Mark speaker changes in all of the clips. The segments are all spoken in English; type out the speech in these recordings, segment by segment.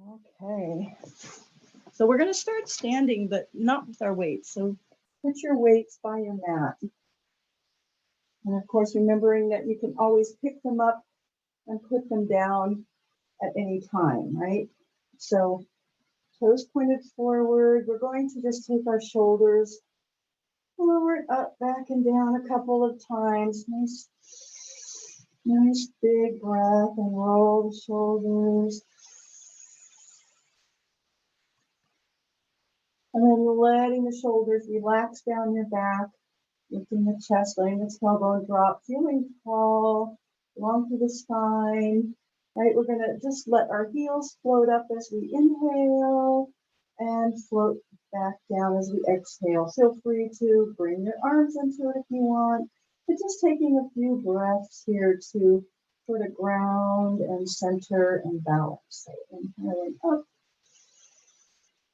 Speaker 1: Okay, so we're going to start standing, but not with our weights. So put your weights by your mat. And of course, remembering that you can always pick them up and put them down at any time, right? So toes pointed forward. We're going to just take our shoulders forward, up, back, and down a couple of times. Nice big breath and roll the shoulders. And then letting the shoulders relax down your back, lifting the chest, letting the tailbone drop, feeling tall, long through the spine. Right, we're gonna just let our heels float up as we inhale and float back down as we exhale. Feel free to bring your arms into it if you want, but just taking a few breaths here to sort of ground and center and balance. So inhaling up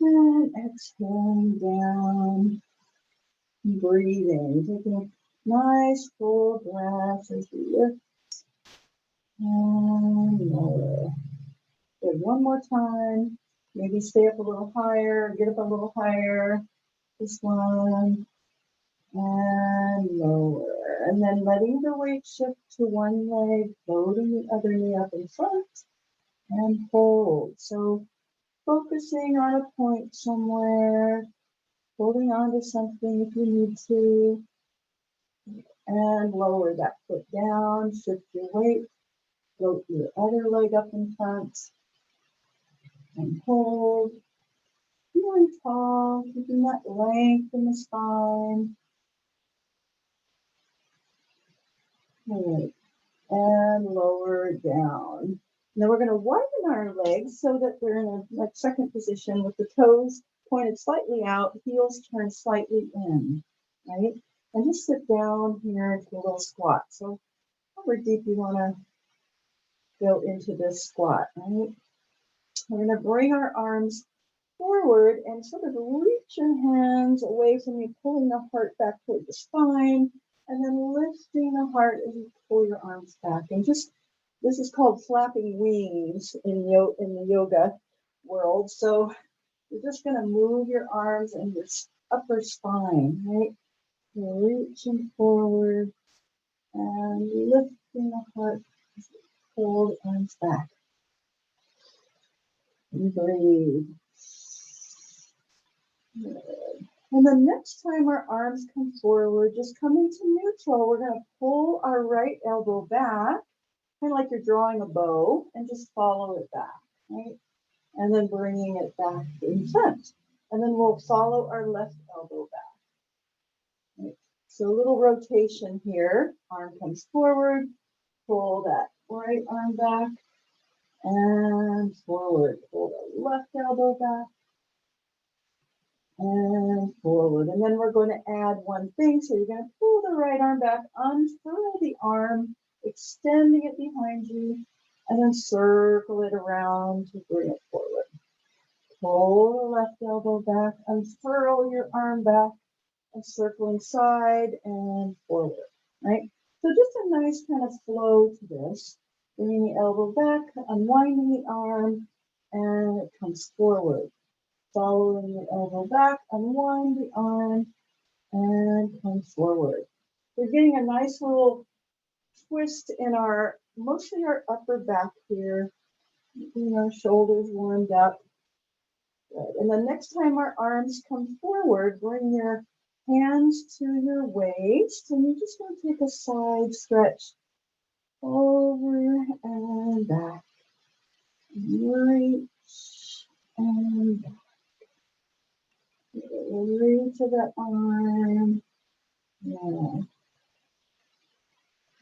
Speaker 1: and exhaling down, breathing, taking nice full breaths as we lift and lower. Good, one more time. Maybe stay up a little higher, get up a little higher. This one, and lower. And then letting the weight shift to one leg, floating the other knee up in front, and hold. So focusing on a point somewhere, holding on to something if you need to, and lower that foot down, shift your weight, float your other leg up in front, and hold. Feeling tall, keeping that length in the spine. Good. And lower down. Now we're going to widen our legs so that they're in a like second position with the toes pointed slightly out, heels turned slightly in, right? And just sit down here into a little squat. So however deep you want to go into this squat, right? We're going to bring our arms forward and sort of reach your hands away from you, pulling the heart back toward the spine, and then lifting the heart as you pull your arms back. And just, this is called flapping wings in the yoga world. So you're just going to move your arms and your upper spine, right? You're reaching forward and lifting the heart as you pull the arms back. And breathe. Good. And the next time our arms come forward, just coming to neutral, we're going to pull our right elbow back, kind of like you're drawing a bow, and just follow it back, right? And then bringing it back in front. And then we'll follow our left elbow back. Right? So a little rotation here. Arm comes forward, pull that right arm back, and forward. Pull the left elbow back, and forward. And then we're going to add one thing. So you're going to pull the right arm back, unfurl the arm, extending it behind you, and then circle it around to bring it forward. Pull the left elbow back, unfurl your arm back, and circling side and forward, right? So just a nice kind of flow to this. Bringing the elbow back, unwinding the arm, and it comes forward. Following the elbow back, unwind the arm, and come forward. We're getting a nice little twist in mostly our upper back here, keeping our shoulders warmed up. Good. And the next time our arms come forward, bring your hands to your waist, and you're just going to take a side stretch over and back. Reach and back. Reach to that arm. Yeah.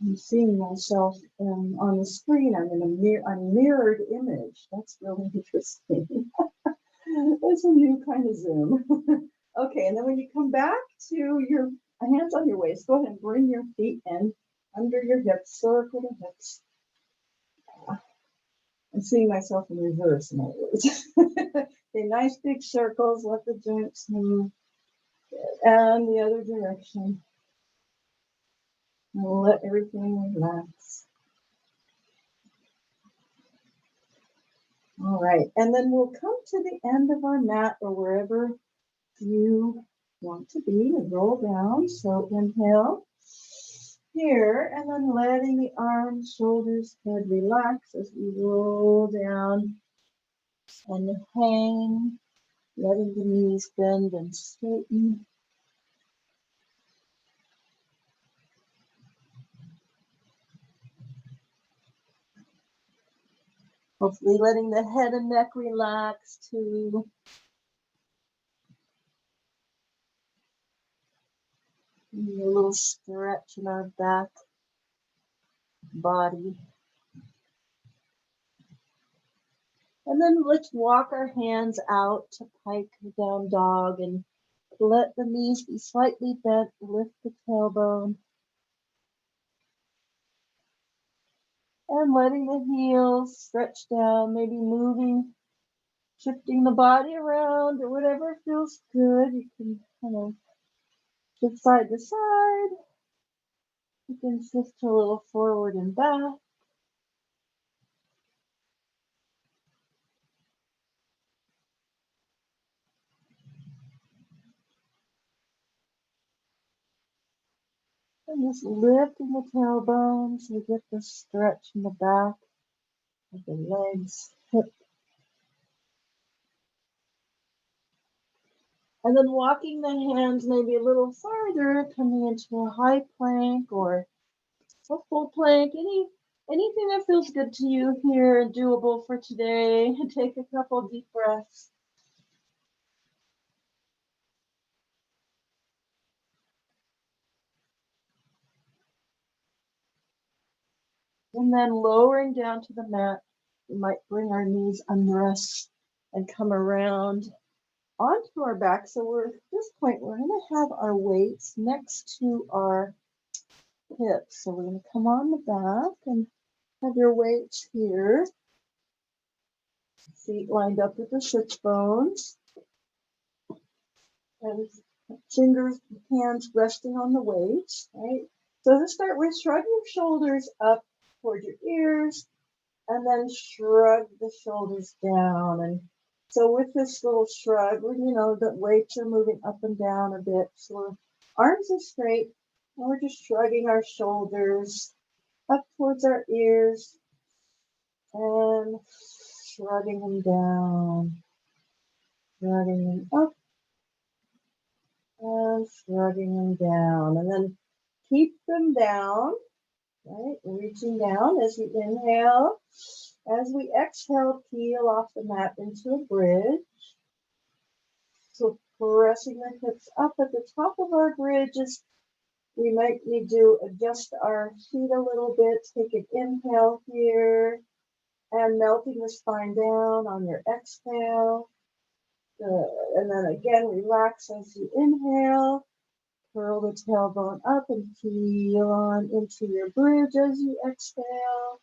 Speaker 1: I'm seeing myself on the screen. I'm in a mirrored image. That's really interesting. It's a new kind of Zoom. Okay, and then when you come back to your hands on your waist, go ahead and bring your feet in under your hips, circle the hips. I'm seeing myself in reverse, in other words. Okay, nice big circles, let the joints move. And the other direction. And let everything relax. All right, and then we'll come to the end of our mat or wherever you want to be and roll down. So inhale here, and then letting the arms, shoulders, head relax as we roll down and hang, letting the knees bend and straighten. Hopefully letting the head and neck relax too. A little stretch in our back body. And then let's walk our hands out to pike down dog and let the knees be slightly bent, lift the tailbone. And letting the heels stretch down, maybe moving, shifting the body around or whatever feels good. You can kind of shift side to side. You can shift a little forward and back. And just lifting the tailbone so you get the stretch in the back of the legs, hip. And then walking the hands maybe a little farther, coming into a high plank or a full plank, anything that feels good to you here and doable for today. Take a couple deep breaths. And then lowering down to the mat, we might bring our knees under us and come around onto our back. So we're at this point, we're going to have our weights next to our hips. So we're going to come on the back and have your weights here. Feet lined up with the sits bones. And fingers, hands resting on the weights, right? So to start with, shrug your shoulders up toward your ears and then shrug the shoulders down. And so with this little shrug, the weights are moving up and down a bit. So our arms are straight and we're just shrugging our shoulders up towards our ears and shrugging them down, shrugging them up and shrugging them down. And then keep them down, right? Reaching down as you inhale. As we exhale, peel off the mat into a bridge. So pressing the hips up at the top of our bridges. We might need to adjust our feet a little bit. Take an inhale here and melting the spine down on your exhale. Good. And then again, relax as you inhale. Curl the tailbone up and peel on into your bridge as you exhale.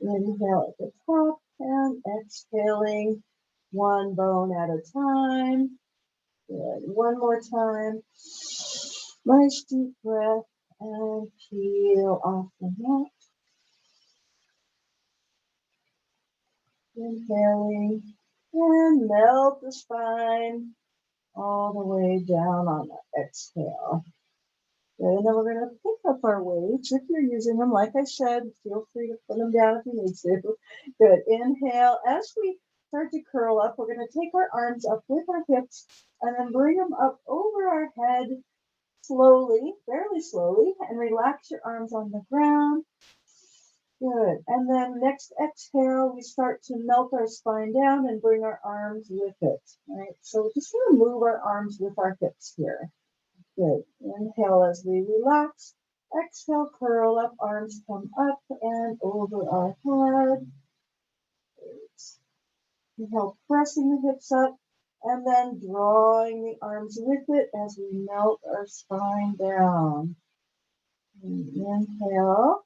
Speaker 1: Inhale at the top and exhaling one bone at a time. Good. One more time. Nice deep breath and peel off the mat. Inhaling and melt the spine all the way down on the exhale. Good. And then we're going to pick up our weights. If you're using them, like I said, feel free to put them down if you need to. Good. Inhale. As we start to curl up, we're going to take our arms up with our hips and then bring them up over our head slowly, fairly slowly, and relax your arms on the ground. Good. And then next exhale, we start to melt our spine down and bring our arms with it. Right. So we're just going to move our arms with our hips here. Good. Inhale as we relax. Exhale, curl up, arms come up and over our head. Inhale, pressing the hips up and then drawing the arms with it as we melt our spine down. Inhale.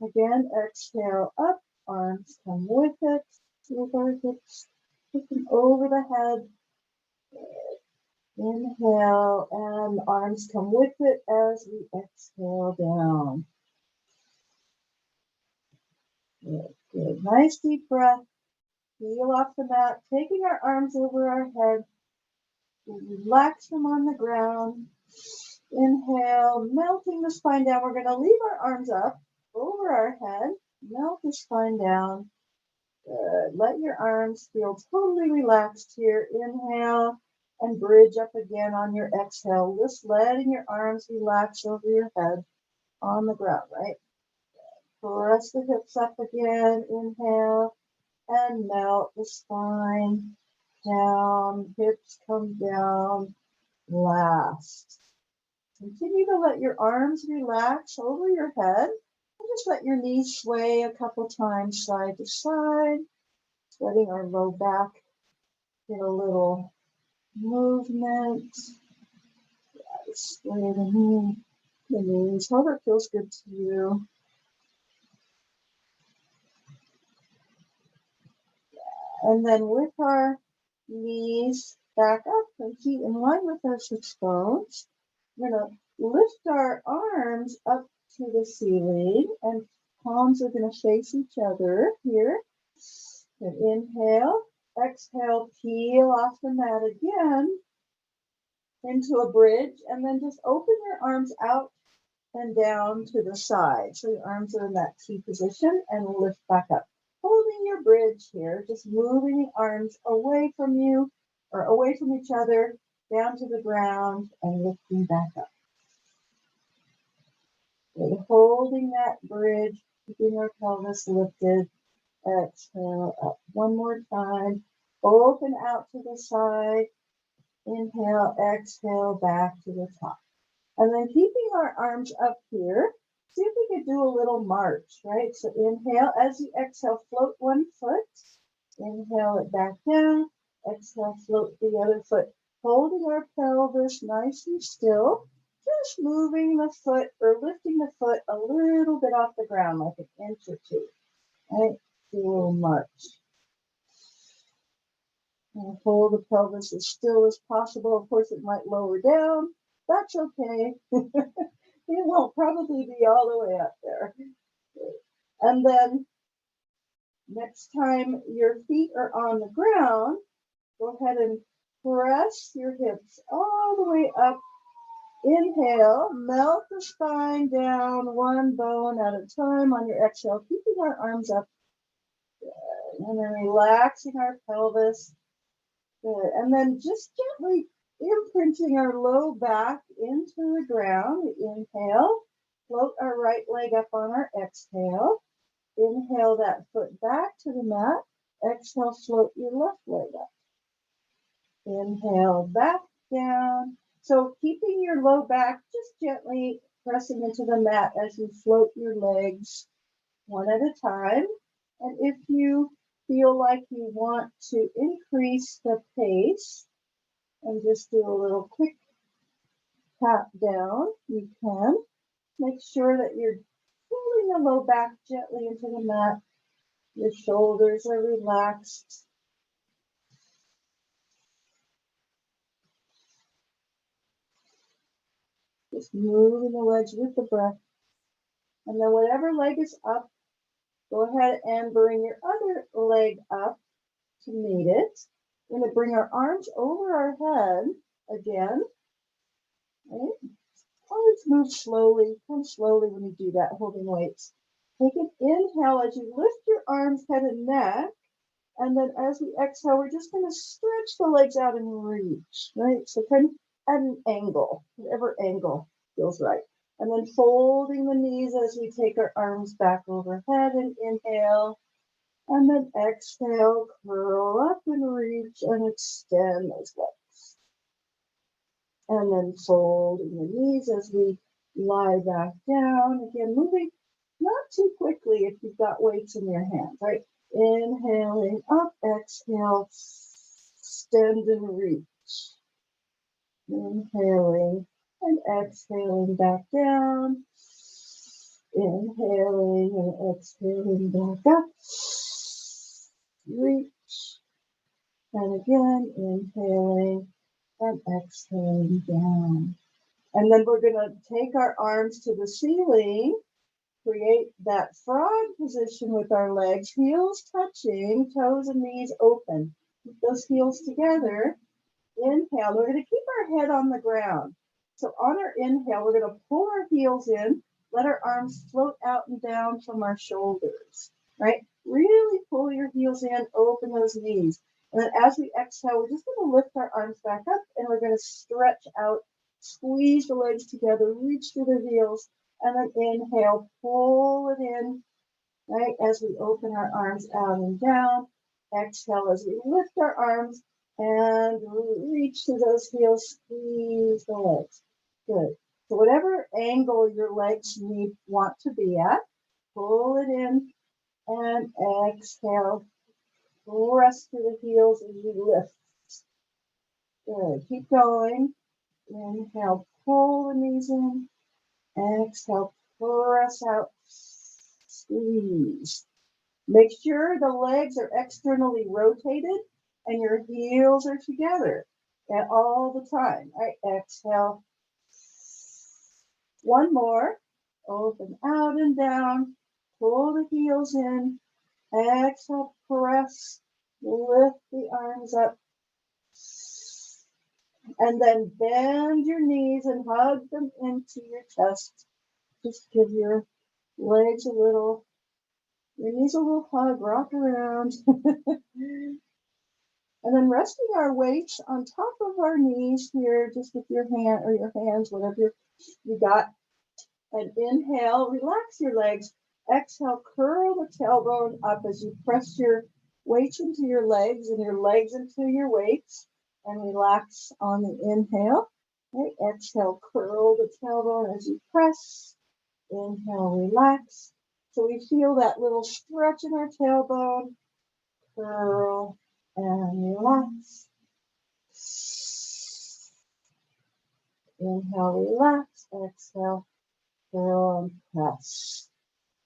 Speaker 1: Again, exhale up, arms come with it, with our hips looking over the head. Inhale, and arms come with it as we exhale down. Good, good. Nice deep breath. Heel off the mat, taking our arms over our head. Relax them on the ground. Inhale, melting the spine down. We're going to leave our arms up over our head. Melt the spine down. Good. Let your arms feel totally relaxed here. Inhale and bridge up again on your exhale. Just letting your arms relax over your head on the ground, right? Press the hips up again. Inhale and melt the spine down. Hips come down. Last. Continue to let your arms relax over your head. And just let your knees sway a couple times side to side. Letting our low back get a little movement. Sway the knees, however it feels good to you. And then with our knees back up and feet in line with our sits bones, we're going to lift our arms up to the ceiling and palms are going to face each other here. And inhale, exhale, peel off the mat again into a bridge, and then just open your arms out and down to the side. So your arms are in that T position and lift back up. Holding your bridge here, just moving the arms away from you or away from each other, down to the ground and lifting back up. We're holding that bridge, keeping our pelvis lifted. Exhale up one more time. Open out to the side. Inhale, exhale, back to the top. And then keeping our arms up here, see if we could do a little march, right? So inhale, as you exhale, float one foot. Inhale it back down. Exhale, float the other foot. Holding our pelvis nice and still. Just moving the foot or lifting the foot a little bit off the ground, like an inch or two. Right? Do a little march. And hold the pelvis as still as possible. Of course, it might lower down. That's okay. It won't probably be all the way up there. And then next time your feet are on the ground, go ahead and press your hips all the way up. Inhale, melt the spine down one bone at a time on your exhale, keeping our arms up. Good. And then relaxing our pelvis. Good. And then just gently imprinting our low back into the ground. Inhale, float our right leg up on our exhale. Inhale that foot back to the mat. Exhale, float your left leg up. Inhale, back down. So keeping your low back, just gently pressing into the mat as you float your legs one at a time. And if you feel like you want to increase the pace and just do a little quick tap down, you can. Make sure that you're pulling the low back gently into the mat. Your shoulders are relaxed. Just moving the legs with the breath. And then whatever leg is up, go ahead and bring your other leg up to meet it. We're going to bring our arms over our head again. Right? Always move slowly, come slowly when you do that, holding weights. Take an inhale as you lift your arms, head and neck. And then as we exhale, we're just going to stretch the legs out and reach, right? So kind of at an angle, whatever angle feels right. And then folding the knees as we take our arms back overhead and inhale. And then exhale, curl up and reach and extend those legs. And then folding the knees as we lie back down. Again, moving not too quickly if you've got weights in your hands, right? Inhaling up, exhale, extend and reach. Inhaling and exhaling back down. Inhaling and exhaling back up. Reach. And again, inhaling and exhaling down. And then we're going to take our arms to the ceiling create that frog position with our legs, heels touching, toes and knees open. Keep those heels together. Inhale. We're going to keep our head on the ground. So on our inhale, we're going to pull our heels in, let our arms float out and down from our shoulders, right? Really pull your heels in, open those knees. And then as we exhale, we're just going to lift our arms back up and we're going to stretch out, squeeze the legs together, reach through the heels, and then inhale, pull it in, right? As we open our arms out and down. Exhale as we lift our arms and reach to those heels, squeeze the legs. Good. So whatever angle your legs want to be at, pull it in and exhale. Press to the heels as you lift. Good. Keep going. Inhale, pull the knees in. Exhale, press out. Squeeze. Make sure the legs are externally rotated and your heels are together at all the time. All right, exhale. One more. Open out and down. Pull the heels in. Exhale, press. Lift the arms up. And then bend your knees and hug them into your chest. Just give your legs your knees a little hug, rock around. And then resting our weights on top of our knees here, just with your hand or your hands, whatever you got. And inhale, relax your legs. Exhale, curl the tailbone up as you press your weights into your legs and your legs into your weights. And relax on the inhale. Okay, exhale, curl the tailbone as you press. Inhale, relax. So we feel that little stretch in our tailbone. Curl and relax. Inhale, relax. Exhale, curl and press.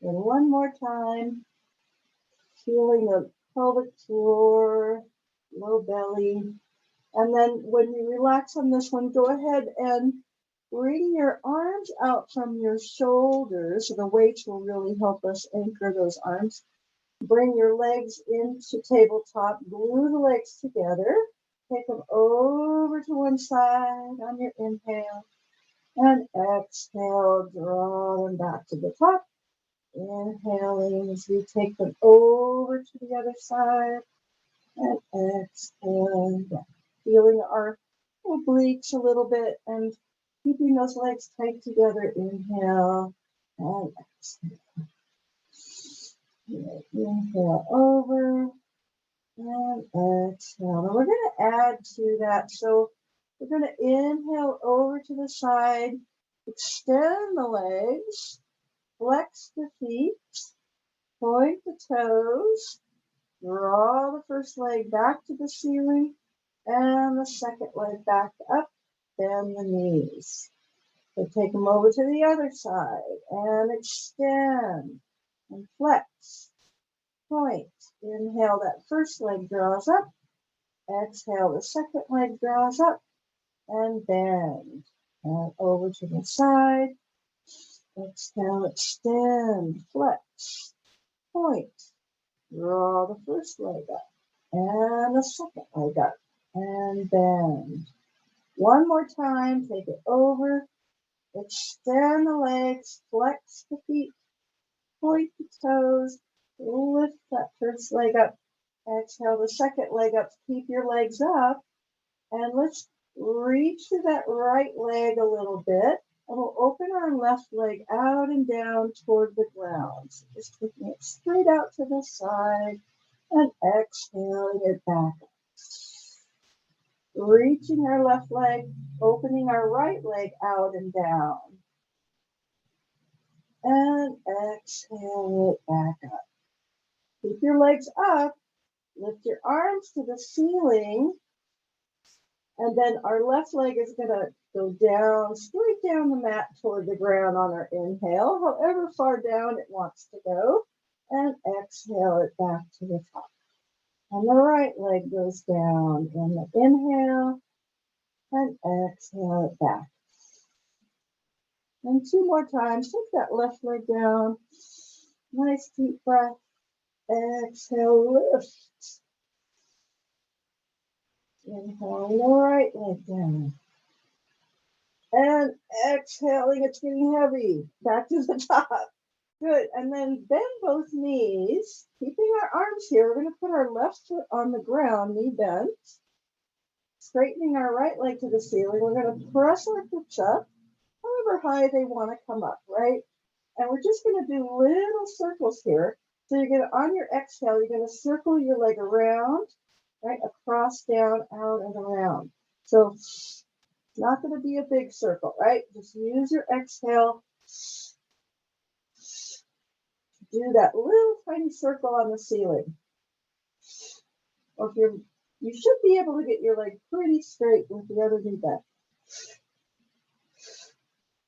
Speaker 1: And one more time. Feeling the pelvic floor, low belly. And then when you relax on this one, go ahead and bring your arms out from your shoulders. So the weights will really help us anchor those arms. Bring your legs into tabletop, glue the legs together. Take them over to one side on your inhale. And exhale, draw them back to the top. Inhaling as we take them over to the other side. And exhale. Feeling our obliques a little bit and keeping those legs tight together. Inhale and exhale. Inhale over and exhale. And we're going to add to that. So we're going to inhale over to the side, extend the legs, flex the feet, point the toes, draw the first leg back to the ceiling, and the second leg back up, bend the knees. So take them over to the other side and extend and flex, point. Inhale, that first leg draws up. Exhale, the second leg draws up and bend. And over to the side. Exhale, extend, flex, point. Draw the first leg up and the second leg up and bend. One more time, take it over. Extend the legs, flex the feet, point the toes, lift that first leg up. Exhale the second leg up. Keep your legs up. And let's reach to that right leg a little bit. And we'll open our left leg out and down toward the ground. So just taking it straight out to the side and exhaling it back up. Reaching our left leg, opening our right leg out and down. And exhale it back up. Keep your legs up. Lift your arms to the ceiling. And then our left leg is going to go down, straight down the mat toward the ground on our inhale, however far down it wants to go. And exhale it back to the top. And the right leg goes down in the inhale and exhale it back. And 2 more times. Take that left leg down. Nice deep breath. Exhale, lift. Inhale, right leg down. And exhaling, it's getting heavy. Back to the top. Good. And then bend both knees, keeping our arms here. We're going to put our left foot on the ground, knee bent. Straightening our right leg to the ceiling. We're going to press our hips up, however high they want to come up, right? And we're just going to do little circles here. So you're going to, on your exhale, you're going to circle your leg around, right? Across, down, out, and around. So it's not going to be a big circle, right? Just use your exhale. Do that little tiny circle on the ceiling. Or if you should be able to get your leg pretty straight with the other knee bent.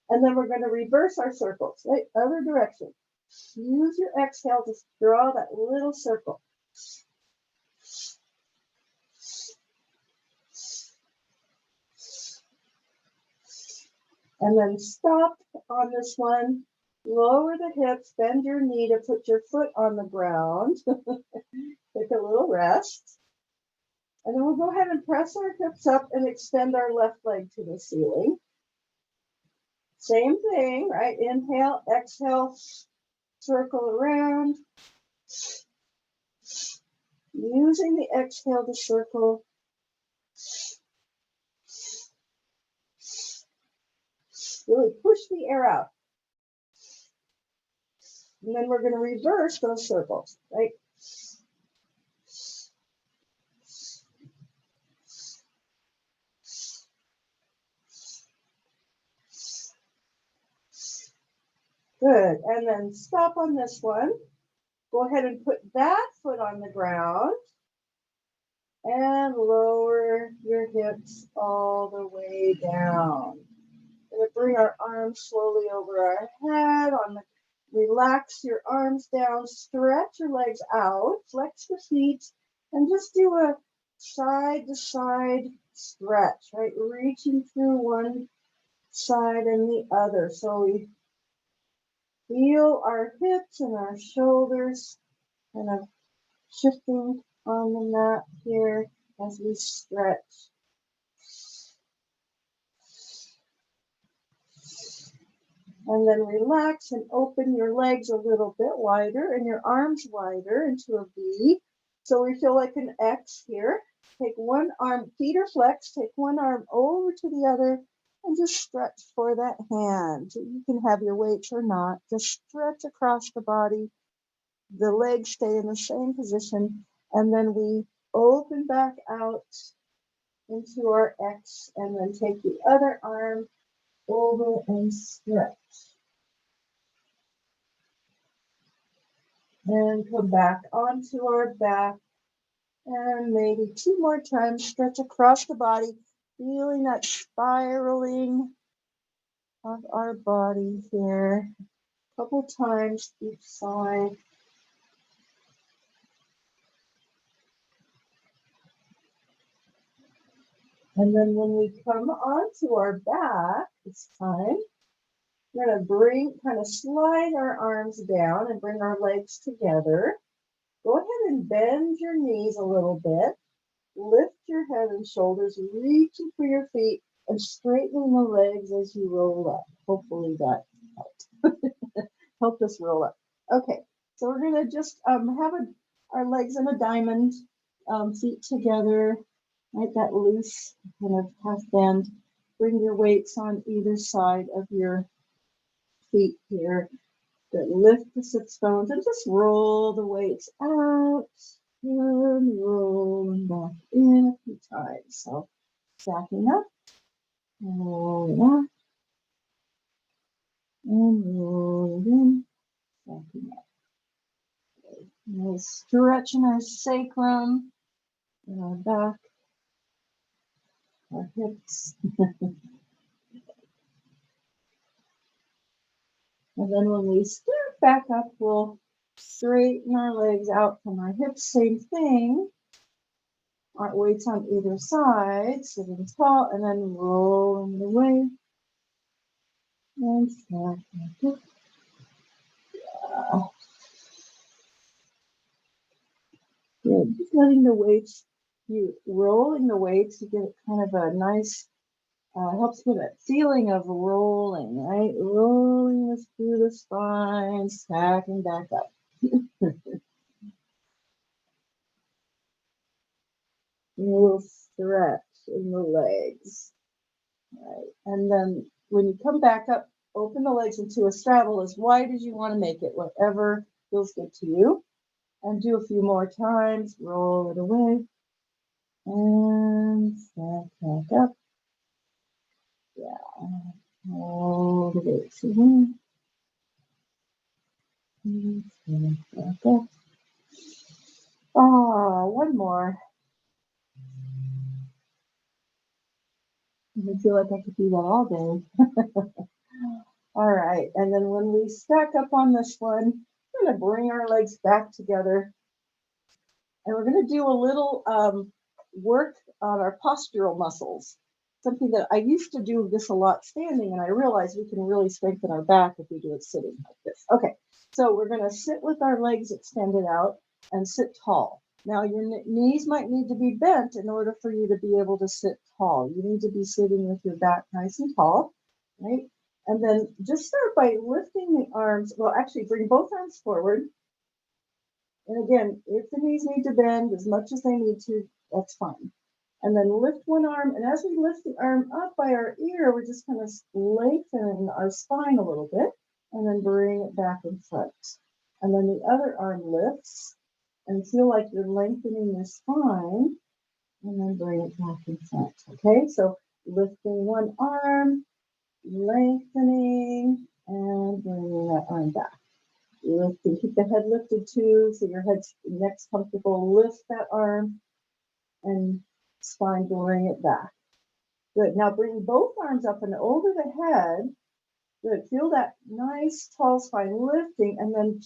Speaker 1: And then we're going to reverse our circles, right? Other direction. Use your exhale to draw that little circle. And then stop on this one. Lower the hips, bend your knee to put your foot on the ground. Take a little rest. And then we'll go ahead and press our hips up and extend our left leg to the ceiling. Same thing, right? Inhale, exhale, circle around. Using the exhale to circle. Really push the air out. And then we're going to reverse those circles, right? Good. And then stop on this one. Go ahead and put that foot on the ground. And lower your hips all the way down. We're going to bring our arms slowly over our head. Relax your arms down. Stretch your legs out. Flex the feet. And just do a side-to-side stretch, right? Reaching through one side and the other. So we feel our hips and our shoulders kind of shifting on the mat here as we stretch. And then relax and open your legs a little bit wider and your arms wider into a V. So we feel like an X here. Take one arm, feet are flexed, take one arm over to the other and just stretch for that hand. You can have your weights or not. Just stretch across the body. The legs stay in the same position. And then we open back out into our X and then take the other arm over and stretch. And come back onto our back. And maybe 2 more times, stretch across the body, feeling that spiraling of our body here. A couple times each side. And then when we come onto our back this time, we're going to kind of slide our arms down and bring our legs together. Go ahead and bend your knees a little bit. Lift your head and shoulders, reaching for your feet and straightening the legs as you roll up. Hopefully that helped. Help us roll up. Okay, so we're going to just have our legs in a diamond, feet together, right? That loose kind of half bend. Bring your weights on either side of your feet here. Good. Lift the sits bones and just roll the weights out and rolling back in a few times. So stacking up, rolling out, and rolling in, stacking up. Okay. We'll stretch in our sacrum, and our back, our hips. And then when we start back up, we'll straighten our legs out from our hips. Same thing. Our weights on either side, sitting tall, and then rolling it away. and snap back up. Good. Just letting the weights, you rolling the weights to get kind of a nice, helps with that feeling of rolling, right? Rolling this through the spine, stacking back up. A little stretch in the legs, right? And then when you come back up, open the legs into a straddle as wide as you want to make it, whatever feels good to you. And do a few more times, roll it away, and stack back up. Yeah, all the way to and stack back up. Oh, one more. I feel like I could do that all day. All right, and then when we stack up on this one, we're going to bring our legs back together, and we're going to do a little work on our postural muscles. Something that I used to do this a lot standing, and I realized we can really strengthen our back if we do it sitting like this. Okay, so we're going to sit with our legs extended out and sit tall. Now your knees might need to be bent in order for you to be able to sit tall. You need to be sitting with your back nice and tall, right? And then just start by lifting the arms. Well, actually bring both arms forward. And again, if the knees need to bend as much as they need to, that's fine. And then lift one arm. And as we lift the arm up by our ear, we're just going to lengthen our spine a little bit and then bring it back in front. And then the other arm lifts and feel like you're lengthening your spine and then bring it back in front. Okay, so lifting one arm, lengthening, and bringing that arm back. Lifting, keep the head lifted too, so your neck's comfortable. Lift that arm and spine, bring it back. Good. Now bring both arms up and over the head. Good. Feel that nice tall spine lifting, and then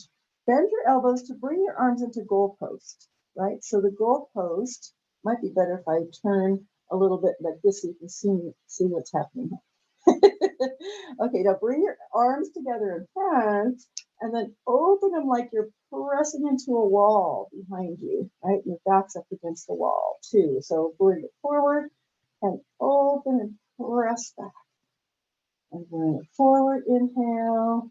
Speaker 1: bend your elbows to bring your arms into goalpost, right? So the goalpost might be better if I turn a little bit like this so you can see what's happening. Okay, now bring your arms together in front and then open them like you're pressing into a wall behind you, right? Your back's up against the wall too. So bring it forward and open and press back. And bring it forward, inhale,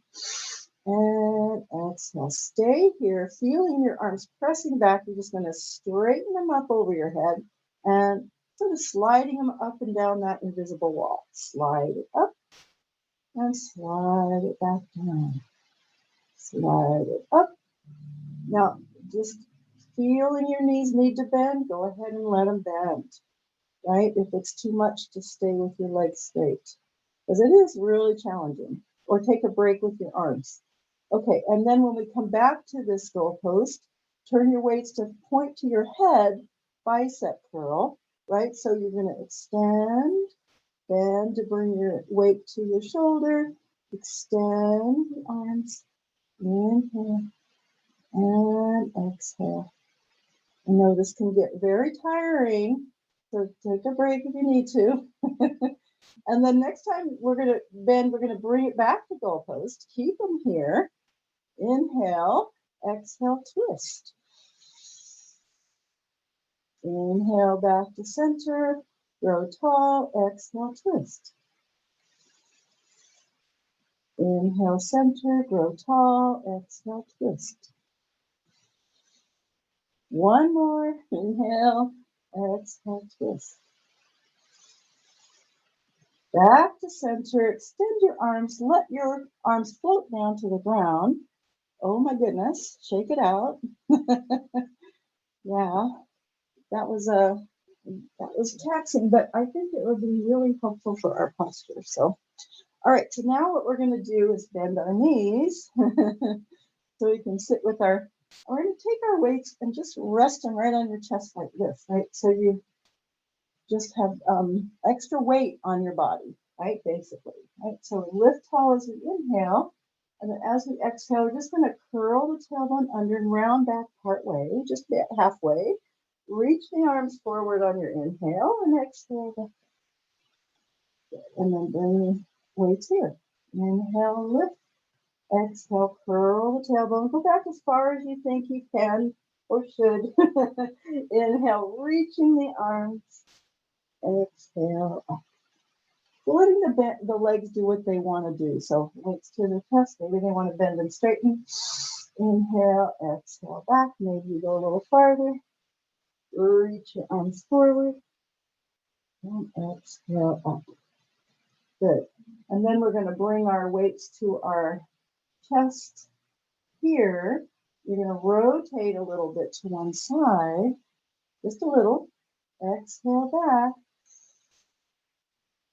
Speaker 1: and exhale. Stay here, feeling your arms pressing back. You're just going to straighten them up over your head and sort of sliding them up and down that invisible wall. Slide it up and slide it back down. Slide it up. Now, just feeling your knees need to bend, go ahead and let them bend, right? If it's too much, just stay with your legs straight, because it is really challenging. Or take a break with your arms. Okay, and then when we come back to this goalpost, turn your weights to point to your head, bicep curl, right? So you're going to extend, bend to bring your weight to your shoulder, extend the arms, inhale, and exhale. I know this can get very tiring, so take a break if you need to. And then next time we're going to bend, we're going to bring it back to goalpost. Keep them here. Inhale, exhale, twist. Inhale back to center, grow tall, exhale, twist. Inhale, center, grow tall, exhale, twist. One more, inhale, exhale, twist. Back to center, extend your arms, let your arms float down to the ground. Oh my goodness, shake it out. Yeah, that was taxing, but I think it would be really helpful for our posture. So, all right, so now what we're going to do is bend our knees so we can sit with we're going to take our weights and just rest them right on your chest like this, right? So you just have extra weight on your body, right? Basically, right? So we lift tall as we inhale. And then as we exhale, we're just going to curl the tailbone under and round back part way, just halfway. Reach the arms forward on your inhale and exhale. And then bring the weights here. Inhale, lift. Exhale, curl the tailbone. Go back as far as you think you can or should. Inhale, reaching the arms. Exhale, up. Letting the legs do what they want to do. So weights to the chest. Maybe they want to bend and straighten. Inhale, exhale, back. Maybe you go a little farther. Reach your arms forward. And exhale, up. Good. And then we're going to bring our weights to our chest here. You're going to rotate a little bit to one side, just a little. Exhale back,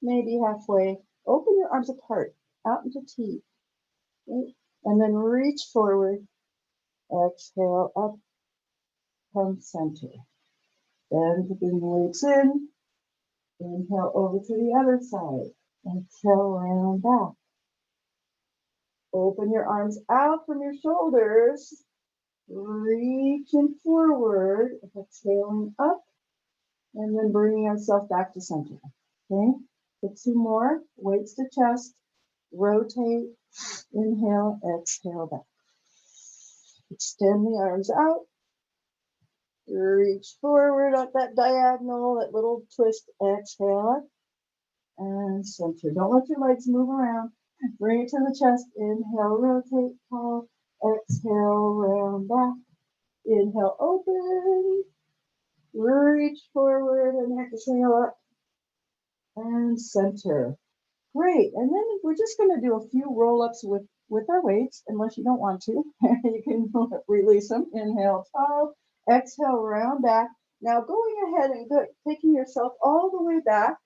Speaker 1: maybe halfway. Open your arms apart, out into T. Right? And then reach forward. Exhale up, come center. Then bring the weights in. Inhale over to the other side. Exhale, round back. Open your arms out from your shoulders. Reaching forward, exhaling up, and then bringing ourselves back to center. Okay, so 2 more. Weights to chest. Rotate. Inhale, exhale back. Extend the arms out. Reach forward up that diagonal, that little twist. Exhale up and center. Don't let your legs move around. Bring it to the chest. Inhale, rotate, tall. Exhale, round back. Inhale, open. Reach forward and exhale up and center. Great. And then we're just going to do a few roll-ups with our weights, unless you don't want to. You can release them. Inhale, tall. Exhale, round back. Now going ahead and taking yourself all the way back.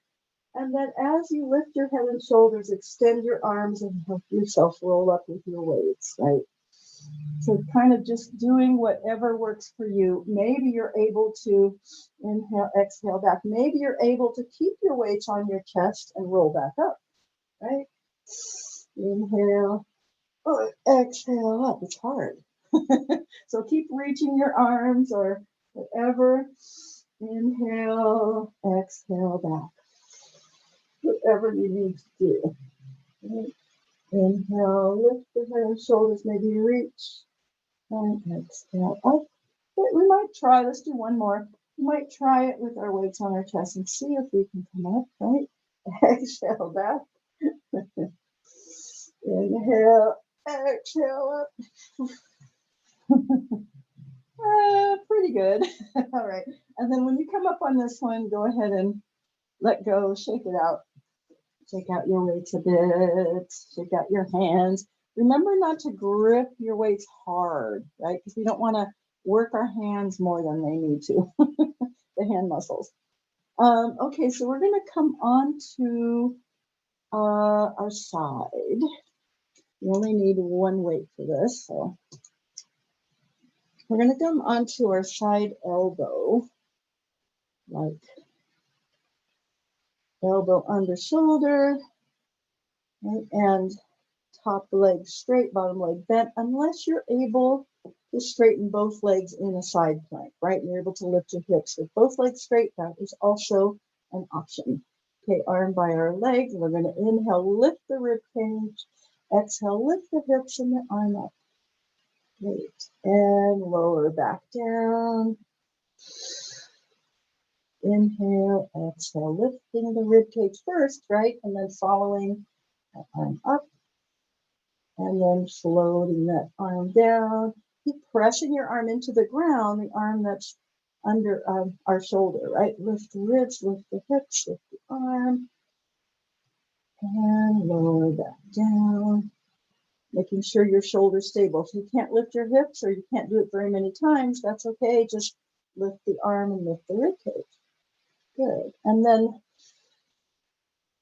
Speaker 1: And then as you lift your head and shoulders, extend your arms and help yourself roll up with your weights, right? So kind of just doing whatever works for you. Maybe you're able to inhale, exhale back. Maybe you're able to keep your weights on your chest and roll back up, right? Inhale, exhale up. It's hard. So keep reaching your arms or whatever. Inhale, exhale back. Whatever you need to do. Right? Inhale, lift the head and shoulders, maybe reach. And exhale up. But we might try, let's do one more. We might try it with our weights on our chest and see if we can come up, right? Exhale back. Inhale, exhale up. Pretty good. All right. And then when you come up on this one, go ahead and let go, shake it out. Shake out your weights a bit, shake out your hands. Remember not to grip your weights hard, right? Because we don't want to work our hands more than they need to, the hand muscles. Okay, so we're going to come on to our side. You only need one weight for this, so we're going to come onto our side elbow, like elbow under shoulder, right? And top leg straight, bottom leg bent, unless you're able to straighten both legs in a side plank, right? You're able to lift your hips with both legs straight. That is also an option. Okay, arm by our leg. We're going to inhale, lift the rib cage. Exhale, lift the hips and the arm up. Great. And lower back down. Inhale, exhale, lifting the rib cage first, right? And then following that arm up. And then floating that arm down. Keep pressing your arm into the ground, the arm that's under our shoulder, right? Lift the ribs, lift the hips, lift the arm. And lower that down. Making sure your shoulder's stable. If you can't lift your hips or you can't do it very many times, that's okay. Just lift the arm and lift the rib cage. Good. And then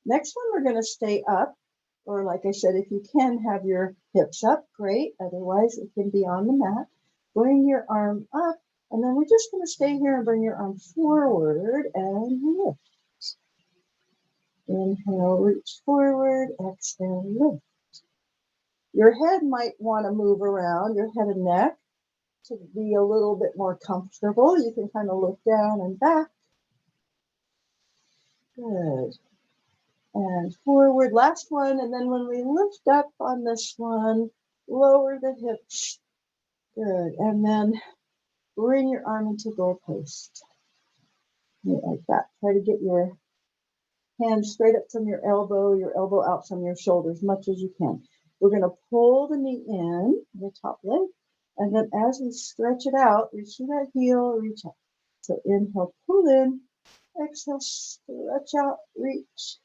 Speaker 1: next one, we're going to stay up. Or like I said, if you can have your hips up, great. Otherwise, it can be on the mat. Bring your arm up. And then we're just going to stay here and bring your arm forward and lift. Inhale, reach forward. Exhale, lift. Your head might want to move around, your head and neck, to be a little bit more comfortable. You can kind of look down and back. Good. and forward. Last one. And then when we lift up on this one, lower the hips. Good. And then bring your arm into goalpost. Like that. Try to get your hand straight up from your elbow out from your shoulder as much as you can. We're going to pull the knee in, the top leg, and then as we stretch it out, reach through that heel, reach out. So inhale, pull in, exhale, stretch out, reach.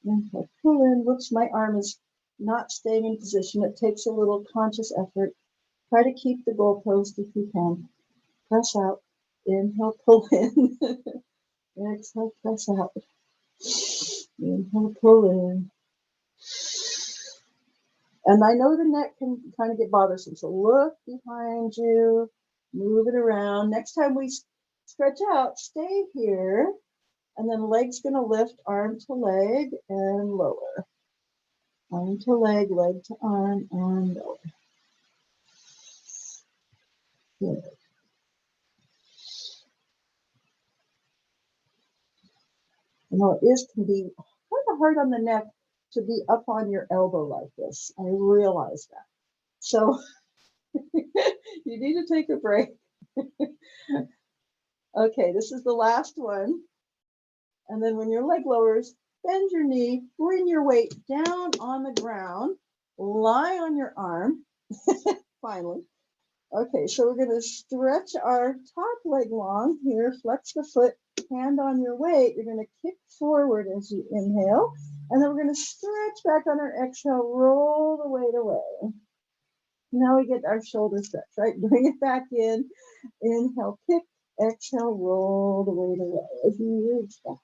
Speaker 1: Inhale, pull in. Whoops, my arm is not staying in position. It takes a little conscious effort. Try to keep the goalpost if you can. Press out. Inhale, pull in. Exhale, press out. Inhale, pull in. And I know the neck can kind of get bothersome, so look behind you, move it around. Next time we stretch out, stay here, and then leg's going to lift, arm to leg and lower. Arm to leg to arm, and lower. Good. You know, it can be kind of hard on the neck to be up on your elbow like this. I realize that. So you need to take a break. Okay, this is the last one. And then when your leg lowers, bend your knee, bring your weight down on the ground, lie on your arm, finally. Okay, so we're going to stretch our top leg long here, flex the foot, hand on your weight. You're going to kick forward as you inhale, and then we're going to stretch back on our exhale, roll the weight away. Now we get our shoulder stretch, right? Bring it back in, inhale, kick, exhale, roll the weight away as you reach back.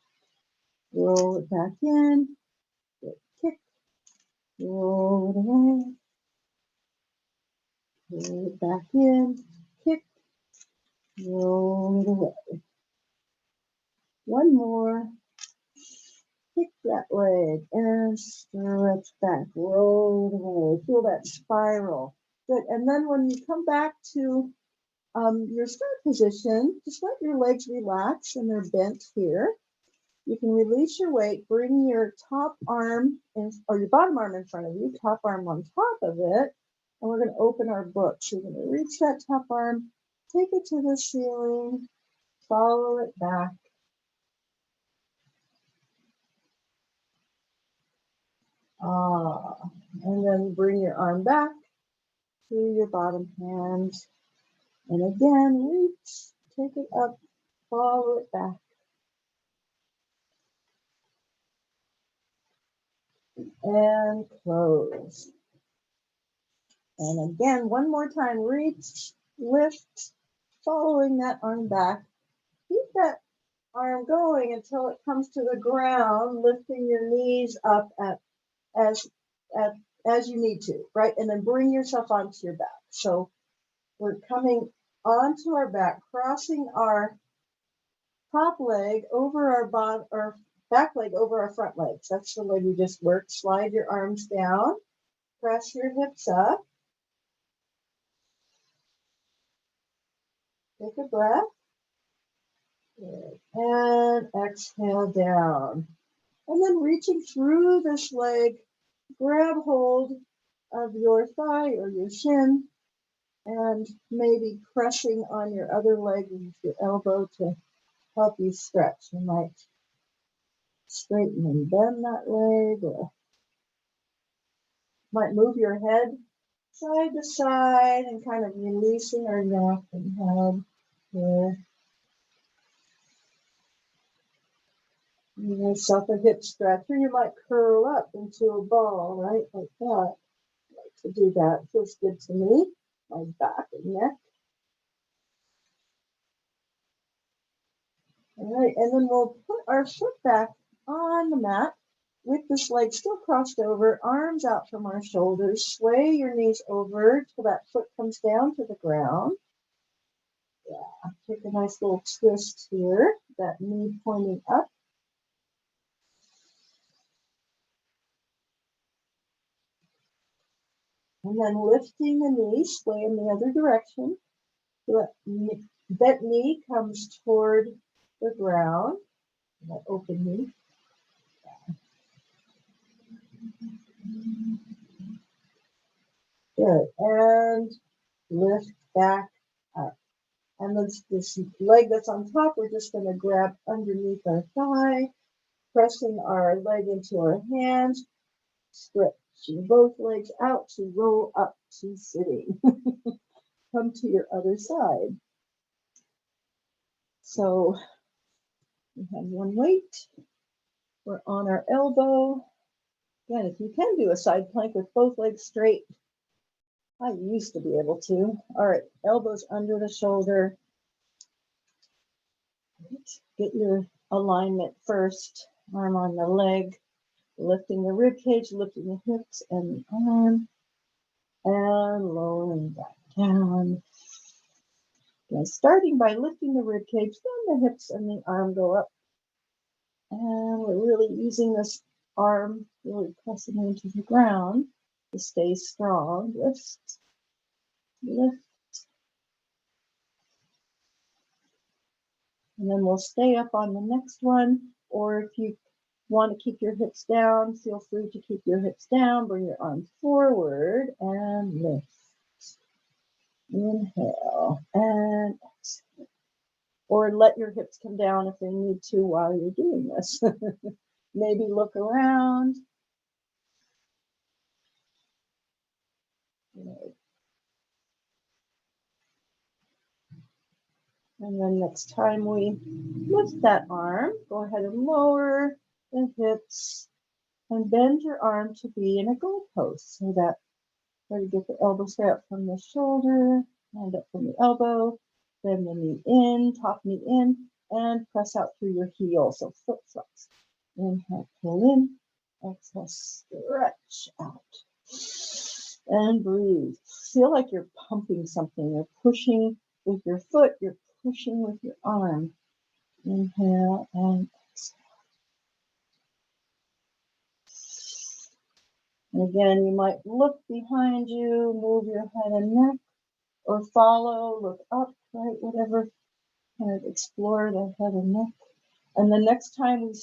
Speaker 1: Roll it back in, kick, roll it away, roll it back in, kick, roll it away. One more, kick that leg and stretch back, roll it away. Feel that spiral. Good. And then when you come back to your start position, just let your legs relax and they're bent here. You can release your weight, bring your top arm or your bottom arm in front of you, top arm on top of it, and we're going to open our book. So you're going to reach that top arm, take it to the ceiling, follow it back. And then bring your arm back to your bottom hand. And again, reach, take it up, follow it back. And close. And again, one more time, reach, lift, following that arm back. Keep that arm going until it comes to the ground, lifting your knees up as you need to, right? And then bring yourself onto your back. So we're coming onto our back, crossing our top leg over our back leg over our front legs. That's the leg we just worked. Slide your arms down, press your hips up. Take a breath. Good. And exhale down. And then reaching through this leg, grab hold of your thigh or your shin and maybe pressing on your other leg with your elbow to help you stretch. You might straighten and bend that leg, or might move your head side to side and kind of releasing our neck and head here. Give yourself a hip stretch, or you might curl up into a ball, right, like that. I like to do that. It feels good to me. My back and neck. All right, and then we'll put our foot back on the mat with this leg still crossed over, arms out from our shoulders. Sway your knees over till that foot comes down to the ground. Yeah, take a nice little twist here, that knee pointing up. And then lifting the knee, sway in the other direction. So that knee comes toward the ground, that open knee. Good. And lift back up. And this leg that's on top, we're just going to grab underneath our thigh, pressing our leg into our hands, stretching both legs out to roll up to sitting. Come to your other side. So we have one weight. We're on our elbow. Again, if you can do a side plank with both legs straight, I used to be able to. All right, elbows under the shoulder. Get your alignment first. Arm on the leg, lifting the rib cage, lifting the hips and the arm, and lowering back down. Again, starting by lifting the rib cage, then the hips and the arm go up. And we're really using this arm, really pressing into the ground to stay strong. Lift, lift. And then we'll stay up on the next one. Or if you want to keep your hips down, feel free to keep your hips down. Bring your arms forward and lift. Inhale and exhale. Or let your hips come down if they need to while you're doing this. Maybe look around. And then next time we lift that arm, go ahead and lower the hips and bend your arm to be in a goalpost so that try to get the elbow straight up from the shoulder, hand up from the elbow, bend the knee in, top knee in, and press out through your heel. So foot flex. Inhale, pull in, exhale, stretch out. And breathe. Feel like you're pumping something. You're pushing with your foot, you're pushing with your arm. Inhale and exhale. And again, you might look behind you, move your head and neck, or follow, look up, right? Whatever, kind of explore the head and neck. And the next time we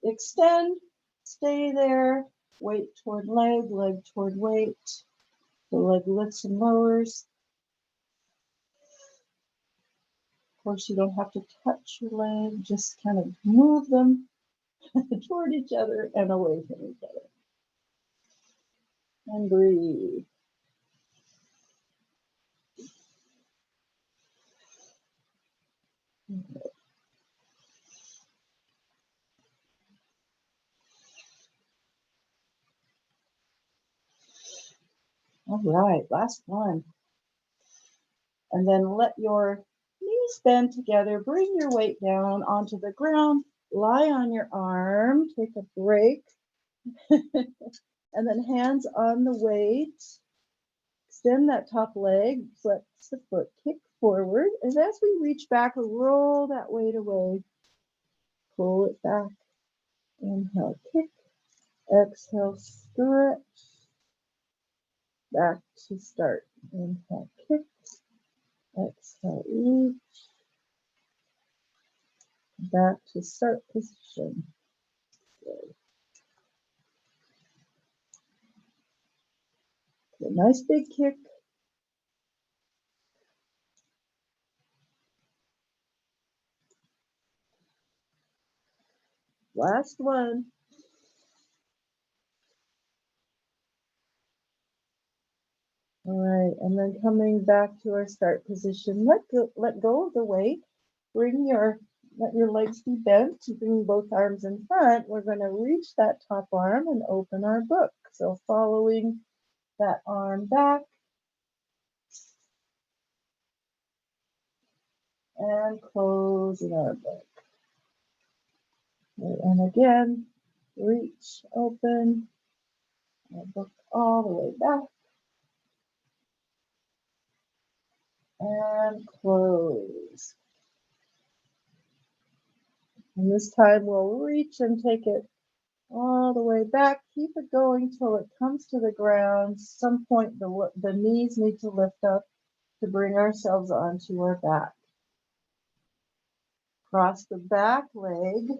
Speaker 1: extend, stay there, weight toward leg, leg toward weight. The leg lifts and lowers. Of course, you don't have to touch your leg, just kind of move them toward each other and away from each other. And breathe. Okay. All right, last one. And then let your knees bend together. Bring your weight down onto the ground. Lie on your arm. Take a break. And then hands on the weight. Extend that top leg. Flex the foot. Kick forward. And as we reach back, roll that weight away. Pull it back. Inhale, kick. Exhale, stretch. Back to start. Inhale, kick. Exhale, reach. Back to start position. Good. A nice big kick. Last one. All right, and then coming back to our start position, let go of the weight. Let your legs be bent. Bring both arms in front. We're going to reach that top arm and open our book. So following that arm back and closing our book. And again, reach, open, our book all the way back. And close. And this time we'll reach and take it all the way back. Keep it going till it comes to the ground. Some point the knees need to lift up to bring ourselves onto our back. Cross the back leg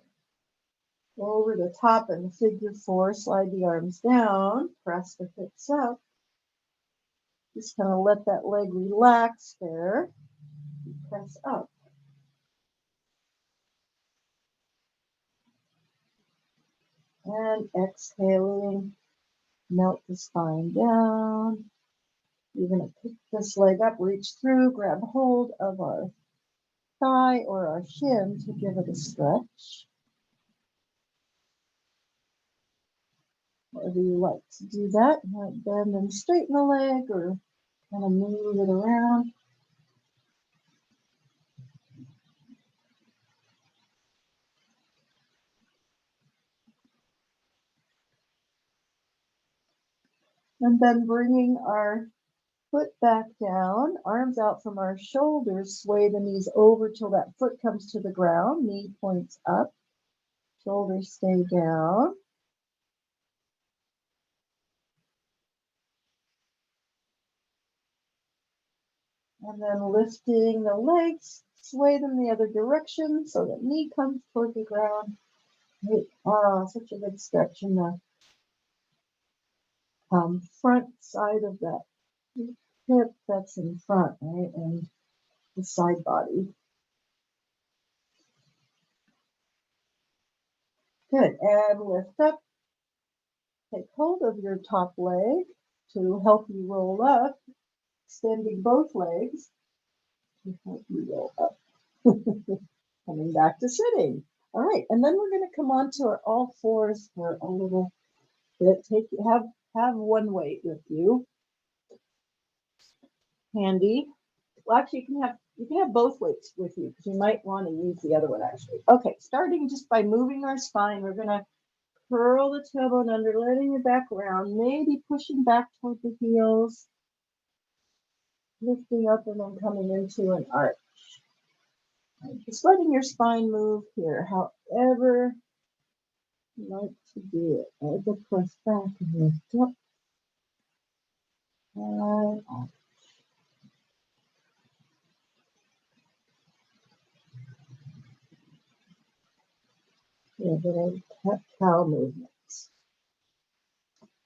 Speaker 1: over the top in the figure 4, slide the arms down, press the hips up. Just kind of let that leg relax there. Press up. And exhaling, melt the spine down. You're going to pick this leg up, reach through, grab hold of our thigh or our shin to give it a stretch. Whatever you like to do that. You might bend and straighten the leg or kind of move it around. And then bringing our foot back down, arms out from our shoulders, sway the knees over till that foot comes to the ground, knee points up, shoulders stay down. And then lifting the legs, sway them the other direction so that knee comes toward the ground. Oh, such a good stretch in the front side of that hip that's in front, right? And the side body. Good. And lift up. Take hold of your top leg to help you roll up, extending both legs to help you roll up. Coming back to sitting. All right, and then we're going to come on to our all fours for a little bit. Have one weight with you, handy. Well, actually, you can have both weights with you because you might want to use the other one actually. Okay, starting just by moving our spine, we're going to curl the tailbone under, letting your back round, maybe pushing back toward the heels, lifting up and then coming into an arch. Just letting your spine move here, however you like to do it. As I press back and lift up and off. Yeah, but I cow movements.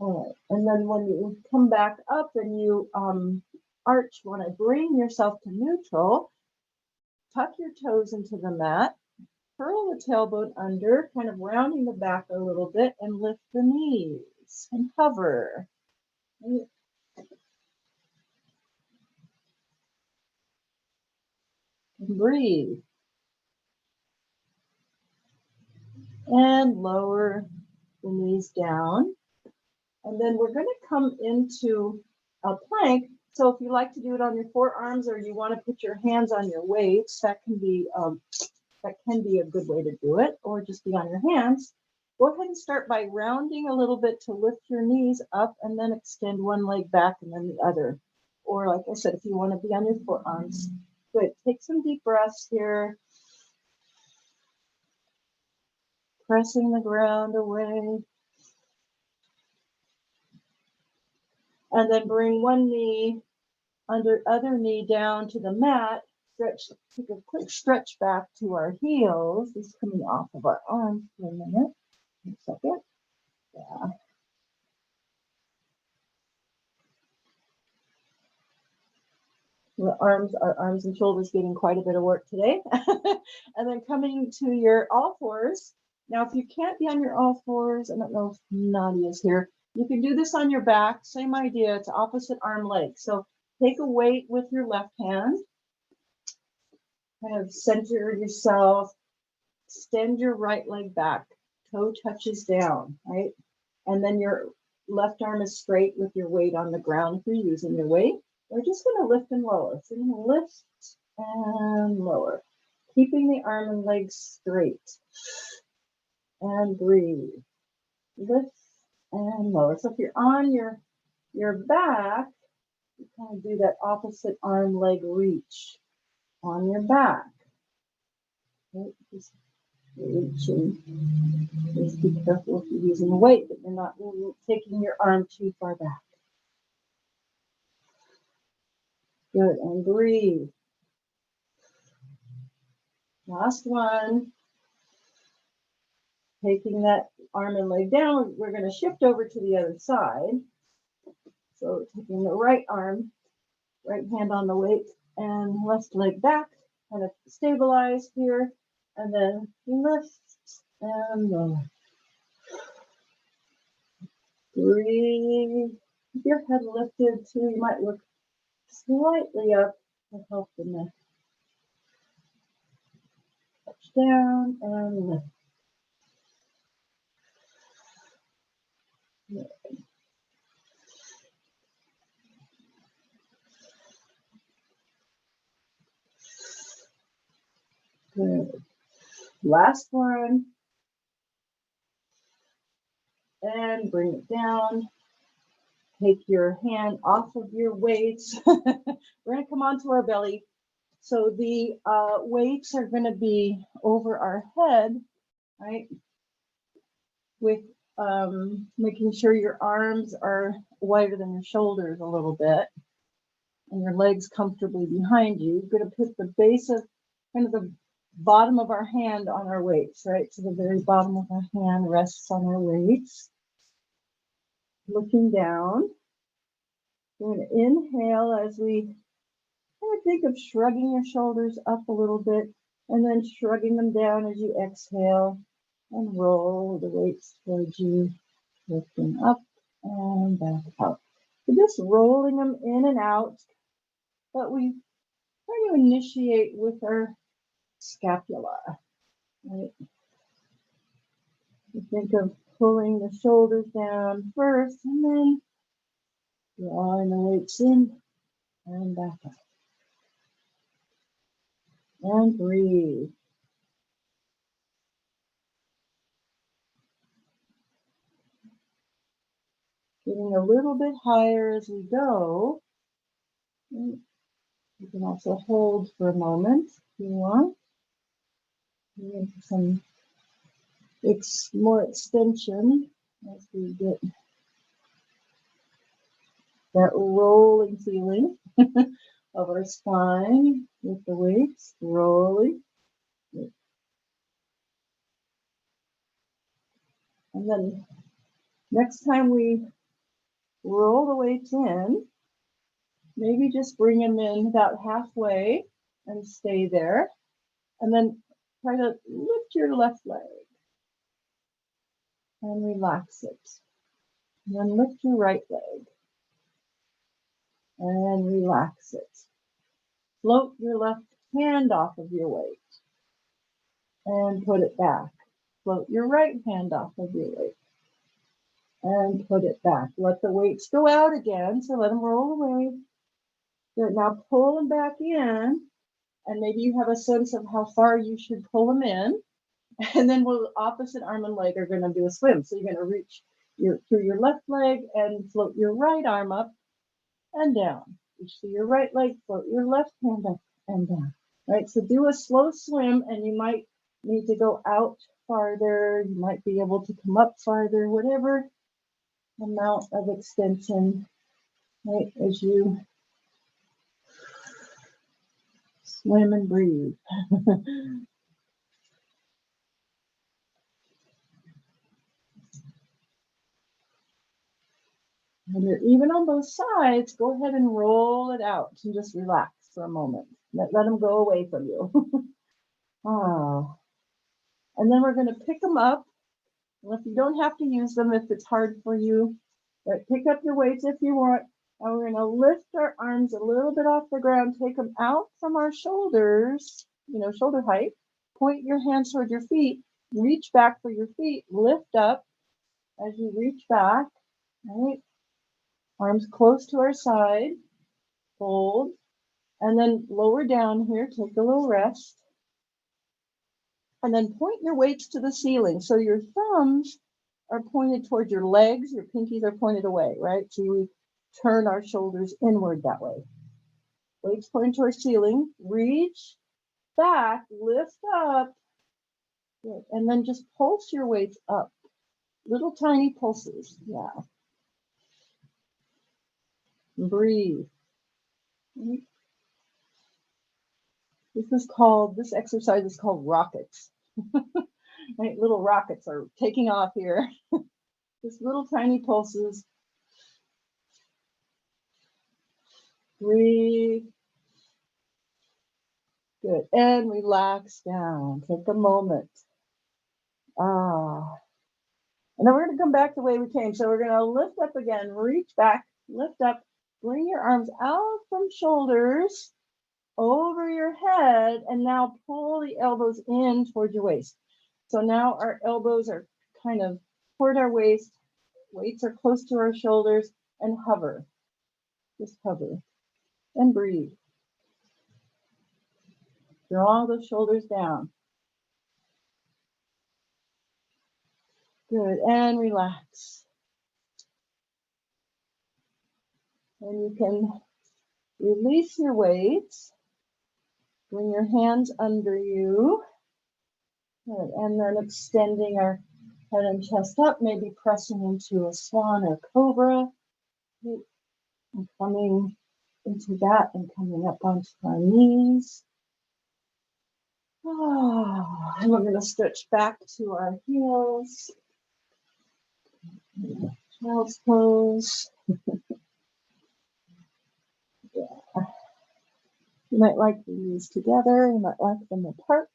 Speaker 1: All right, and then when you come back up and you arch, you want to bring yourself to neutral. Tuck your toes into the mat. Curl the tailbone under, kind of rounding the back a little bit, and lift the knees and hover. And breathe. And lower the knees down. And then we're going to come into a plank. So if you like to do it on your forearms or you want to put your hands on your weights, that can be a good way to do it, or just be on your hands. Go ahead and start by rounding a little bit to lift your knees up and then extend one leg back and then the other. Or like I said, if you want to be on your forearms. Good. Take some deep breaths here. Pressing the ground away. And then bring one knee under other knee down to the mat. Stretch, take a quick stretch back to our heels. This is coming off of our arms for a minute. A second. Yeah. Our arms and shoulders getting quite a bit of work today. And then coming to your all fours. Now, if you can't be on your all fours, I don't know if Nadia's here. You can do this on your back. Same idea. It's opposite arm leg. So take a weight with your left hand. Kind of center yourself. Extend your right leg back. Toe touches down, right? And then your left arm is straight with your weight on the ground if you're using your weight. We're just going to lift and lower. So you're going to lift and lower, keeping the arm and legs straight. And breathe. Lift and lower. So if you're on your back, you kind of do that opposite arm leg reach on your back. Right? Just reaching. Just be careful if you're using a weight that you're not taking your arm too far back. Good, and breathe. Last one. Taking that arm and leg down, we're going to shift over to the other side. So taking the right arm, right hand on the weight, and left leg back, kind of stabilize here, and then lift and lower. Breathe. Keep your head lifted too. You might look slightly up to help the neck. Touch down and lift. Good. Last one. And bring it down. Take your hand off of your weights. We're going to come onto our belly. So the weights are going to be over our head, right? With making sure your arms are wider than your shoulders a little bit and your legs comfortably behind you. You're going to put the base of kind of the bottom of our hand on our weights, right? So the very bottom of our hand rests on our weights. Looking down. We're going to inhale as we kind of think of shrugging your shoulders up a little bit and then shrugging them down as you exhale and roll the weights towards you, lifting up and back out. So just rolling them in and out, but we try to initiate with our scapula, right? You think of pulling the shoulders down first and then drawing the weights in and back up. And breathe. Getting a little bit higher as we go. You can also hold for a moment if you want. Some more extension as we get that rolling feeling of our spine with the weights rolling. And then next time we roll the weights in, maybe just bring them in about halfway and stay there. And then try to lift your left leg and relax it. And then lift your right leg and relax it. Float your left hand off of your weight and put it back. Float your right hand off of your weight and put it back. Let the weights go out again, so let them roll away. Good. Now pull them back in, and maybe you have a sense of how far you should pull them in. And then opposite arm and leg are going to do a swim. So you're going to reach through your left leg and float your right arm up and down. Reach through your right leg, float your left hand up and down. Right, so do a slow swim, and you might need to go out farther. You might be able to come up farther, whatever amount of extension, right, as you swim and breathe. When you're even on both sides, go ahead and roll it out and just relax for a moment. Let them go away from you. And then we're going to pick them up. Well, if you don't have to use them, if it's hard for you, but pick up your weights if you want. And we're going to lift our arms a little bit off the ground, take them out from our shoulders, shoulder height. Point your hands toward your feet, reach back for your feet, lift up as you reach back, right? Arms close to our side, hold, and then lower down here, take a little rest. And then point your weights to the ceiling. So your thumbs are pointed towards your legs, your pinkies are pointed away, right? So we turn our shoulders inward that way. Weights pointed towards ceiling, reach back, lift up, and then just pulse your weights up. Little tiny pulses, yeah. Breathe. This exercise is called rockets. My little rockets are taking off here. Just little tiny pulses. Breathe. Good. And relax down. Take a moment. Ah. And then we're going to come back the way we came. So we're going to lift up again, reach back, lift up, bring your arms out from shoulders over your head, and now pull the elbows in towards your waist. So now our elbows are kind of toward our waist, weights are close to our shoulders, and hover. Just hover and breathe. Draw the shoulders down. Good, and relax. And you can release your weights. Bring your hands under you. Good. And then extending our head and chest up, maybe pressing into a swan or cobra. And coming into that and coming up onto our knees. Oh, and we're going to stretch back to our heels. Child's pose. Yeah. You might like the knees together, you might like them apart.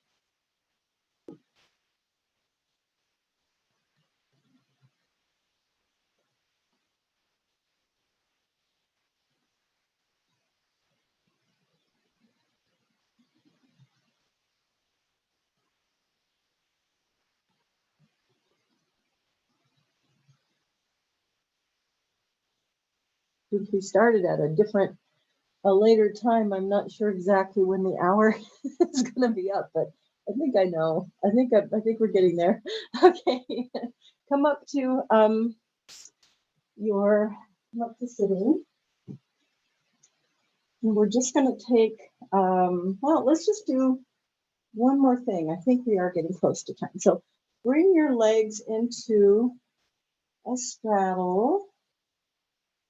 Speaker 1: If we started at a later time, I'm not sure exactly when the hour is going to be up, but I think I know. I think we're getting there. Okay, come up to sitting, and we're just going to take. Well, let's just do one more thing. I think we are getting close to time. So bring your legs into a straddle,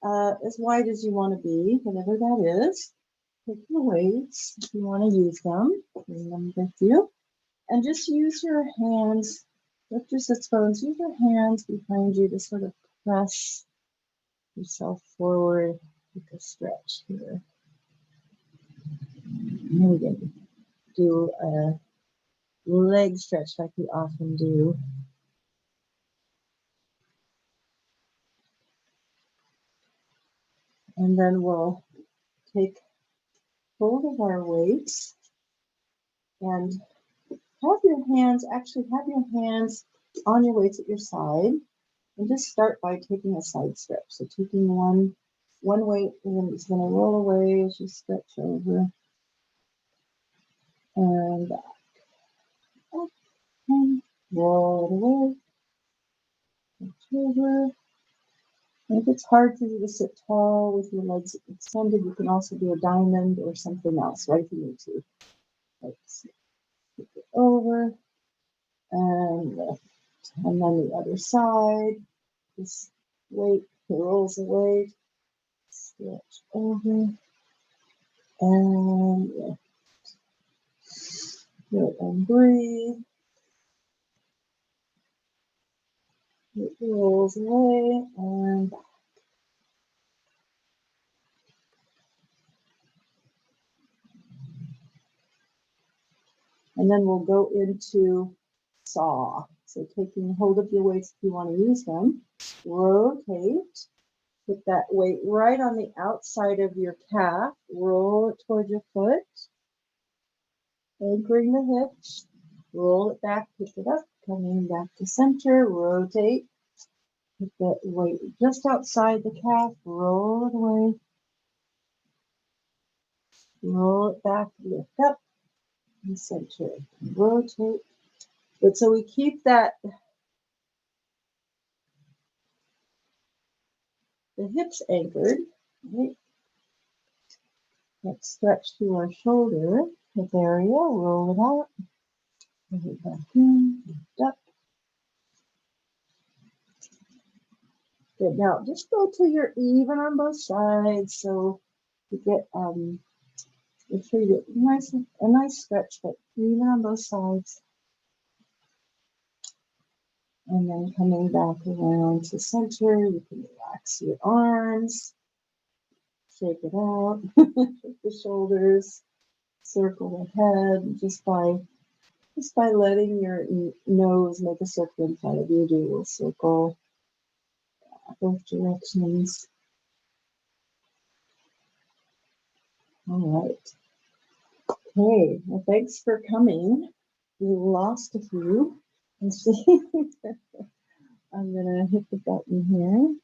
Speaker 1: as wide as you want to be, whatever that is. Take your weights if you want to use them. Bring them with you. And just use your hands, lift your sits bones, use your hands behind you to sort of press yourself forward. Take a stretch here. And we're going to do a leg stretch like we often do. And then we'll take hold of our weights and have your hands on your weights at your side, and just start by taking a side stretch. So taking one weight, and then it's going to roll away as you stretch over and back. Up and roll it away. Stretch over. And if it's hard for you to sit tall with your legs extended, you can also do a diamond or something else, right, if you need to. Let's flip it over and lift. And then the other side, this weight rolls away, stretch over, and lift. Good, and breathe. It rolls away and back. And then we'll go into saw. So taking hold of your weights if you want to use them, rotate, put that weight right on the outside of your calf, roll it toward your foot, anchoring the hips, roll it back, pick it up, coming back to center, rotate, put that weight just outside the calf, roll it away, roll it back, lift up, and center, rotate. But so we keep the hips anchored, right? Let's stretch through our shoulder, hip area, roll it out, bring it back in, lift up. Good. Now just go till you're even on both sides, so you get make sure you get a nice stretch, but even on both sides. And then coming back around to center, you can relax your arms, shake it out, shake the shoulders, circle the head just by letting your nose make a circle inside of you. Do a little circle both directions. All right. Okay. Well, thanks for coming. We lost a few. Let's see. I'm gonna hit the button here.